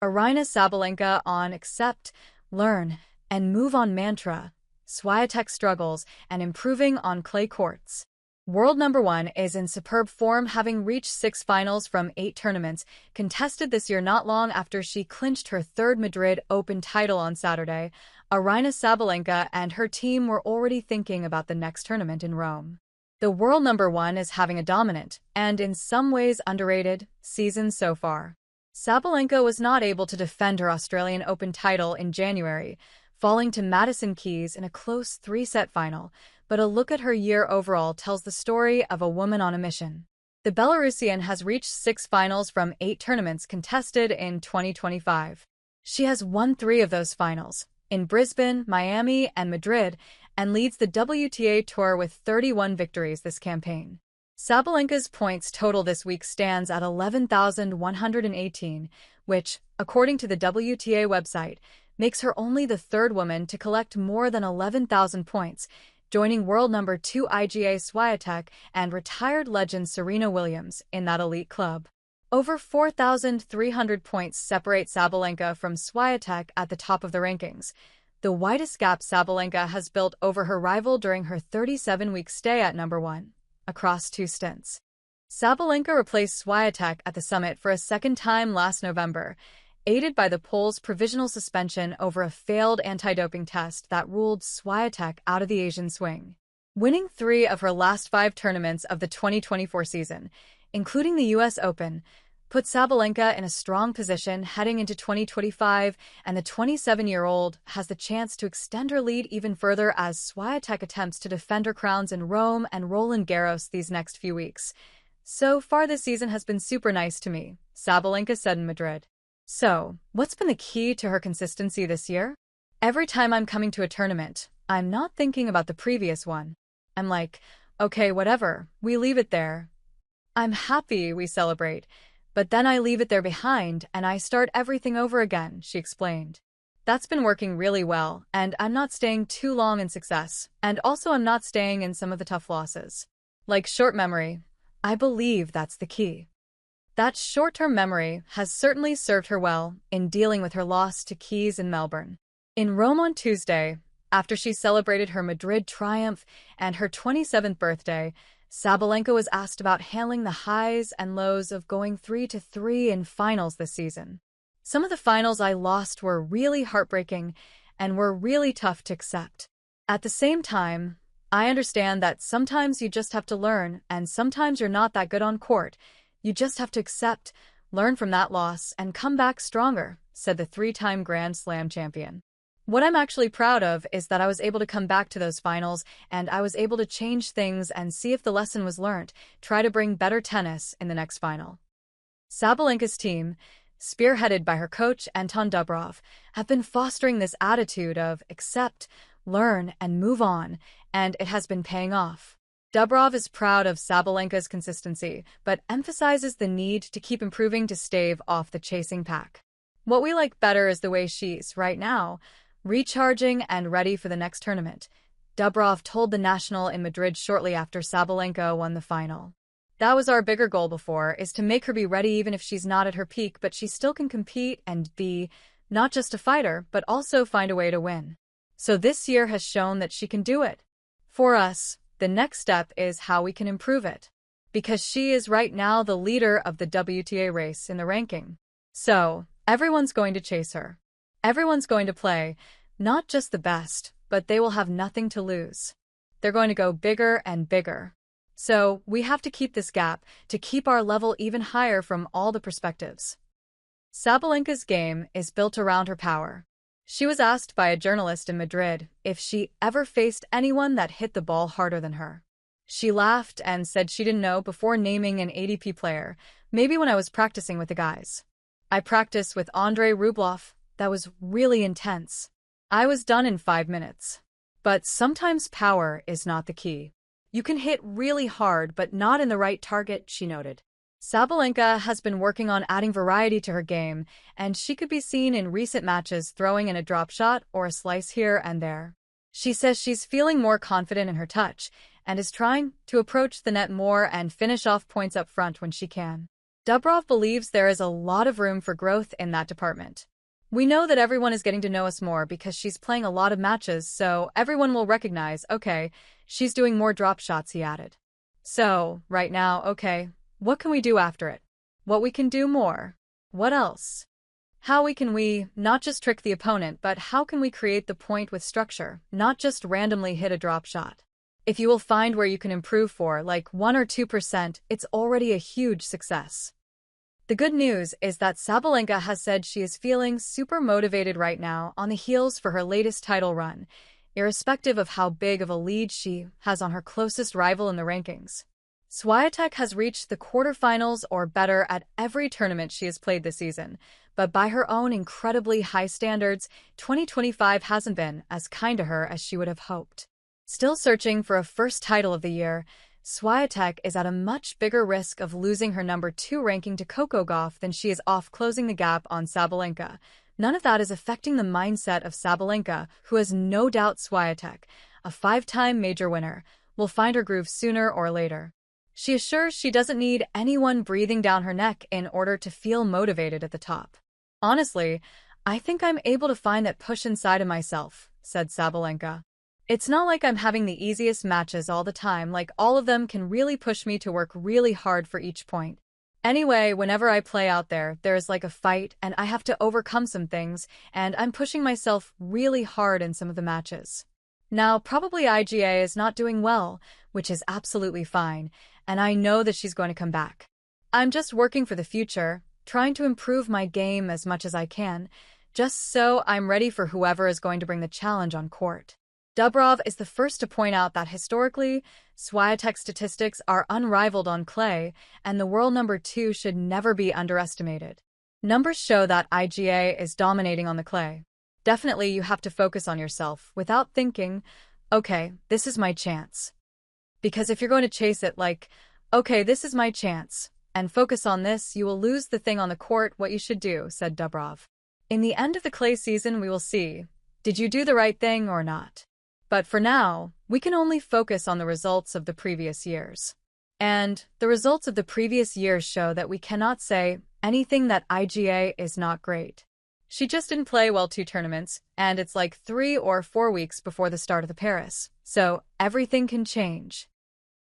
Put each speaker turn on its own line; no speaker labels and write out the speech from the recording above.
Aryna Sabalenka on accept, learn, and move on mantra. Swiatek struggles and improving on clay courts. World number one is in superb form, having reached 6 finals from 8 tournaments contested this year not long after she clinched her third Madrid Open title on Saturday. Aryna Sabalenka and her team were already thinking about the next tournament in Rome. The world number one is having a dominant, and in some ways underrated, season so far. Sabalenka was not able to defend her Australian Open title in January, falling to Madison Keys in a close 3-set final, but a look at her year overall tells the story of a woman on a mission. The Belarusian has reached 6 finals from 8 tournaments contested in 2025. She has won 3 of those finals, in Brisbane, Miami, and Madrid, and leads the WTA Tour with 31 victories this campaign. Sabalenka's points total this week stands at 11,118, which, according to the WTA website, makes her only the 3rd woman to collect more than 11,000 points, joining world number 2 Iga Swiatek and retired legend Serena Williams in that elite club. Over 4,300 points separate Sabalenka from Swiatek at the top of the rankings, the widest gap Sabalenka has built over her rival during her 37-week stay at number 1, across 2 stints. Sabalenka replaced Swiatek at the summit for a second time last November, aided by the Pole's provisional suspension over a failed anti-doping test that ruled Swiatek out of the Asian swing. Winning 3 of her last 5 tournaments of the 2024 season, including the US Open, put Sabalenka in a strong position heading into 2025, and the 27-year-old has the chance to extend her lead even further as Swiatek attempts to defend her crowns in Rome and Roland Garros these next few weeks. "So far this season has been super nice to me," Sabalenka said in Madrid. So, what's been the key to her consistency this year? "Every time I'm coming to a tournament, I'm not thinking about the previous one. I'm like, okay, whatever, we leave it there. I'm happy we celebrate, but then I leave it there behind and I start everything over again," she explained. "That's been working really well, and I'm not staying too long in success, and also I'm not staying in some of the tough losses. Like short memory, I believe that's the key." That short-term memory has certainly served her well in dealing with her loss to Keys in Melbourne. In Rome on Tuesday, after she celebrated her Madrid triumph and her 27th birthday, Sabalenka was asked about handling the highs and lows of going 3-3 in finals this season. "Some of the finals I lost were really heartbreaking and were really tough to accept. At the same time, I understand that sometimes you just have to learn, and sometimes you're not that good on court. You just have to accept, learn from that loss, and come back stronger," said the 3-time Grand Slam champion. "What I'm actually proud of is that I was able to come back to those finals, and I was able to change things and see if the lesson was learned, try to bring better tennis in the next final." Sabalenka's team, spearheaded by her coach Anton Dubrov, have been fostering this attitude of accept, learn, and move on, and it has been paying off. Dubrov is proud of Sabalenka's consistency, but emphasizes the need to keep improving to stave off the chasing pack. "What we like better is the way she's, right now, recharging and ready for the next tournament," Dubrov told the National in Madrid shortly after Sabalenka won the final. "That was our bigger goal before, is to make her be ready even if she's not at her peak, but she still can compete and be, not just a fighter, but also find a way to win. So this year has shown that she can do it. For us, the next step is how we can improve it. Because she is right now the leader of the WTA race in the ranking. So, everyone's going to chase her. Everyone's going to play, not just the best, but they will have nothing to lose. They're going to go bigger and bigger. So, we have to keep this gap, to keep our level even higher from all the perspectives." Sabalenka's game is built around her power. She was asked by a journalist in Madrid if she ever faced anyone that hit the ball harder than her. She laughed and said she didn't know before naming an ATP player, "Maybe when I was practicing with the guys. I practiced with Andrei Rublev. That was really intense. I was done in 5 minutes. But sometimes power is not the key. You can hit really hard but not in the right target," she noted. Sabalenka has been working on adding variety to her game, and she could be seen in recent matches throwing in a drop shot or a slice here and there. She says she's feeling more confident in her touch and is trying to approach the net more and finish off points up front when she can. Dubrov believes there is a lot of room for growth in that department. We know that everyone is getting to know us more because she's playing a lot of matches, so everyone will recognize, okay, she's doing more drop shots, he added. So, right now, okay, what can we do after it? What we can do more? What else? How can we not just trick the opponent, but how can we create the point with structure, not just randomly hit a drop shot? If you will find where you can improve for like 1 or 2%, it's already a huge success. The good news is that Sabalenka has said she is feeling super motivated right now on the heels for her latest title run, irrespective of how big of a lead she has on her closest rival in the rankings. Swiatek has reached the quarterfinals or better at every tournament she has played this season, but by her own incredibly high standards, 2025 hasn't been as kind to her as she would have hoped. Still searching for a first title of the year, Swiatek is at a much bigger risk of losing her number 2 ranking to Coco Gauff than she is off closing the gap on Sabalenka. None of that is affecting the mindset of Sabalenka, who has no doubt Swiatek, a 5-time major winner, will find her groove sooner or later. She assures she doesn't need anyone breathing down her neck in order to feel motivated at the top. Honestly, I think I'm able to find that push inside of myself, said Sabalenka. It's not like I'm having the easiest matches all the time, like all of them can really push me to work really hard for each point. Anyway, whenever I play out there, there's like a fight and I have to overcome some things, and I'm pushing myself really hard in some of the matches. Now, probably IGA is not doing well, which is absolutely fine, and I know that she's going to come back. I'm just working for the future, trying to improve my game as much as I can, just so I'm ready for whoever is going to bring the challenge on court. Dubrov is the first to point out that historically, Swiatek's statistics are unrivaled on clay, and the world number 2 should never be underestimated. Numbers show that IGA is dominating on the clay. Definitely you have to focus on yourself without thinking, okay, this is my chance. Because if you're going to chase it like, okay, this is my chance, and focus on this, you will lose the thing on the court. What you should do, said Dubrov. In the end of the clay season, we will see, did you do the right thing or not? But for now, we can only focus on the results of the previous years. And the results of the previous years show that we cannot say anything that IGA is not great. She just didn't play well 2 tournaments, and it's like 3 or 4 weeks before the start of the Paris. So everything can change.